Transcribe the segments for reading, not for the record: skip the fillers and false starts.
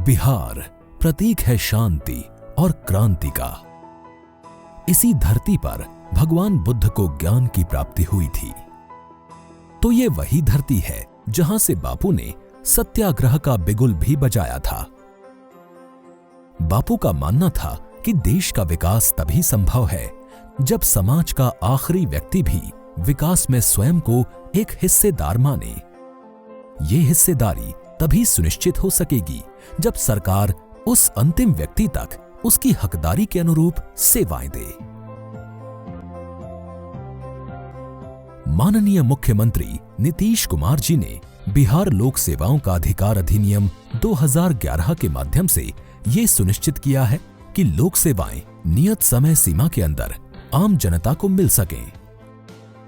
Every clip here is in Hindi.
बिहार प्रतीक है शांति और क्रांति का। इसी धरती पर भगवान बुद्ध को ज्ञान की प्राप्ति हुई थी। तो ये वही धरती है जहां से बापू ने सत्याग्रह का बिगुल भी बजाया था। बापू का मानना था कि देश का विकास तभी संभव है जब समाज का आखिरी व्यक्ति भी विकास में स्वयं को एक हिस्सेदार माने। ये हिस्सेदारी तभी सुनिश्चित हो सकेगी जब सरकार उस अंतिम व्यक्ति तक उसकी हकदारी के अनुरूप सेवाएं दे। माननीय मुख्यमंत्री नीतीश कुमार जी ने बिहार लोक सेवाओं का अधिकार अधिनियम 2011 के माध्यम से ये सुनिश्चित किया है कि लोक सेवाएं नियत समय सीमा के अंदर आम जनता को मिल सकें।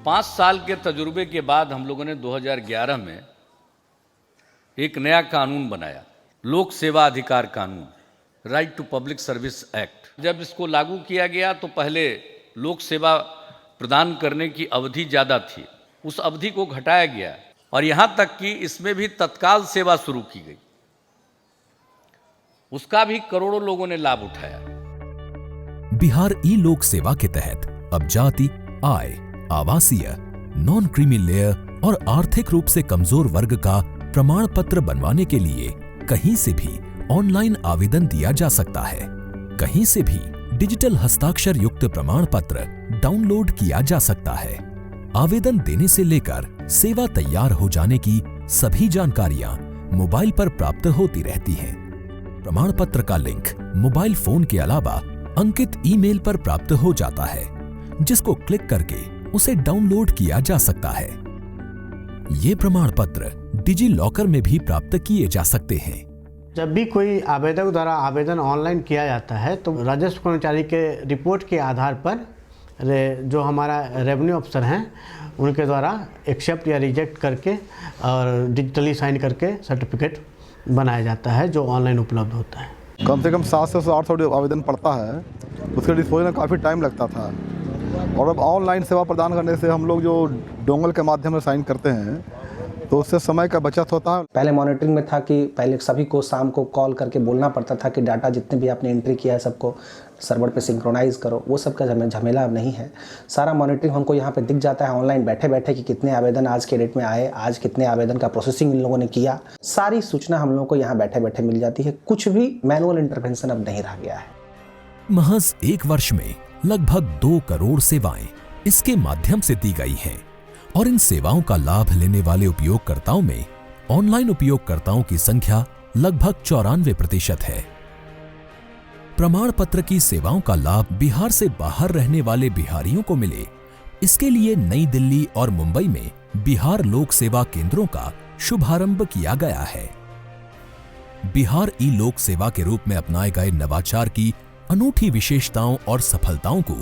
5 साल के तजुर्बे के बाद हम लोगों ने 2011 में एक नया कानून बनाया, लोक सेवा अधिकार कानून, right to public service act. जब इसको लागू किया गया तो पहले लोक सेवा प्रदान करने की अवधि ज़्यादा थी, उस अवधि को घटाया गया और यहाँ तक कि इसमें भी तत्काल सेवा शुरू की गई। उसका भी करोड़ों लोगों ने लाभ उठाया। बिहार ई लोक सेवा के तहत अब जाति, आय, आवासीय, नॉन क्रीमी लेयर और आर्थिक रूप से कमजोर वर्ग का प्रमाण पत्र बनवाने के लिए कहीं से भी ऑनलाइन आवेदन दिया जा सकता है। कहीं से भी डिजिटल हस्ताक्षर युक्त प्रमाण पत्र डाउनलोड किया जा सकता है। आवेदन देने से लेकर सेवा तैयार हो जाने की सभी जानकारियां मोबाइल पर प्राप्त होती रहती हैं। प्रमाण पत्र का लिंक मोबाइल फोन के अलावा अंकित ईमेल पर प्राप्त हो जाता है, जिसको क्लिक करके उसे डाउनलोड किया जा सकता है। ये प्रमाण पत्र डिजी लॉकर में भी प्राप्त किए जा सकते हैं। जब भी कोई आवेदक द्वारा आवेदन ऑनलाइन किया जाता है तो राजस्व कर्मचारी के रिपोर्ट के आधार पर जो हमारा रेवेन्यू अफसर हैं उनके द्वारा एक्सेप्ट या रिजेक्ट करके और डिजिटली साइन करके सर्टिफिकेट बनाया जाता है, जो ऑनलाइन उपलब्ध होता है। कम से कम 700 से 800 आवेदन पड़ता है, उसके डिस्पोजल में काफ़ी टाइम लगता था। और अब ऑनलाइन सेवा प्रदान करने से हम लोग जो डोंगल के माध्यम से साइन करते हैं तो उससे समय का बचत होता है। पहले मॉनिटरिंग में था कि पहले सभी को शाम को कॉल करके बोलना पड़ता था कि डाटा जितने भी आपने एंट्री किया है सबको सर्वर पे सिंक्रोनाइज करो। वो सब का झमेला अब नहीं है। सारा मॉनिटरिंग हमको यहाँ पे दिख जाता है ऑनलाइन बैठे बैठे कि कितने आवेदन आज के डेट में आए, आज कितने आवेदन का प्रोसेसिंग इन लोगों ने किया। सारी सूचना हम लोगों को यहाँ बैठे बैठे मिल जाती है। कुछ भी मैनुअल इंटरवेंशन अब नहीं रह गया है। महज 1 वर्ष में लगभग 2 करोड़ सेवाएं इसके माध्यम से दी गई हैं और इन सेवाओं का लाभ लेने वाले उपयोगकर्ताओं में ऑनलाइन उपयोगकर्ताओं की संख्या लगभग 94% है। प्रमाण पत्र की सेवाओं का लाभ बिहार से बाहर रहने वाले बिहारियों को मिले, इसके लिए नई दिल्ली और मुंबई में बिहार लोक सेवा केंद्रों का शुभारंभ किया गया है। बिहार ई लोक सेवा के रूप में अपनाए गए नवाचार की अनूठी विशेषताओं और सफलताओं को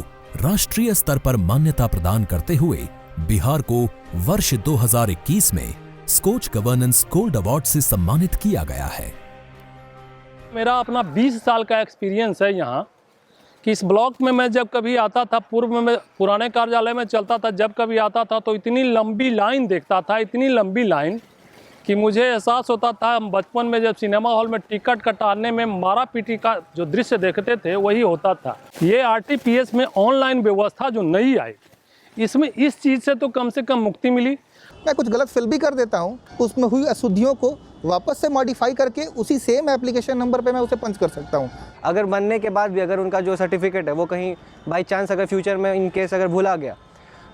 राष्ट्रीय स्तर पर मान्यता प्रदान करते हुए बिहार को वर्ष 2021 में स्कोच गवर्नेंस गोल्ड अवार्ड से सम्मानित किया गया है। मेरा अपना 20 साल का एक्सपीरियंस है यहाँ कि इस ब्लॉक में मैं जब कभी आता था, पूर्व में मैं पुराने कार्यालय में चलता था, जब कभी आता था तो इतनी लंबी लाइन देखता था, इतनी लंबी लाइन कि मुझे एहसास होता था हम बचपन में जब सिनेमा हॉल में टिकट कटाने में मारा पीटी का जो दृश्य देखते थे वही होता था। ये आरटीपीएस में ऑनलाइन व्यवस्था जो नई आई, इसमें इस चीज़ से तो कम से कम मुक्ति मिली। मैं कुछ गलत फिल भी कर देता हूँ, उसमें हुई अशुद्धियों को वापस से मॉडिफाई करके उसी सेम एप्लीकेशन नंबर पे मैं उसे पंच कर सकता हूँ। अगर बनने के बाद भी अगर उनका जो सर्टिफिकेट है वो कहीं बाई चांस अगर फ्यूचर में इन केस अगर भूला गया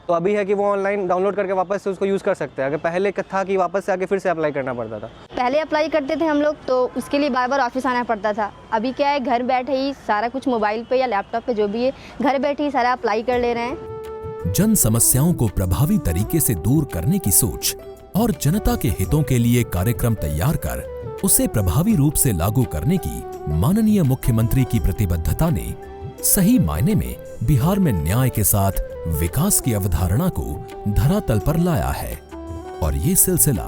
तो अभी है कि वो ऑनलाइन डाउनलोड करके वापस से उसको यूज़ कर सकते हैं। अगर पहले था कि वापस से आके फिर से अप्लाई करना पड़ता था। पहले अप्लाई करते थे हम लोग तो उसके लिए बार बार ऑफिस आना पड़ता था। अभी क्या है, घर बैठे ही सारा कुछ मोबाइल पे या लैपटॉप पे जो भी है, घर बैठे ही सारा अप्लाई कर ले रहे हैं। जन समस्याओं को प्रभावी तरीके से दूर करने की सोच और जनता के हितों के लिए कार्यक्रम तैयार कर उसे प्रभावी रूप से लागू करने की माननीय मुख्यमंत्री की प्रतिबद्धता ने सही मायने में बिहार में न्याय के साथ विकास की अवधारणा को धरातल पर लाया है और ये सिलसिला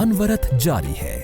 अनवरत जारी है।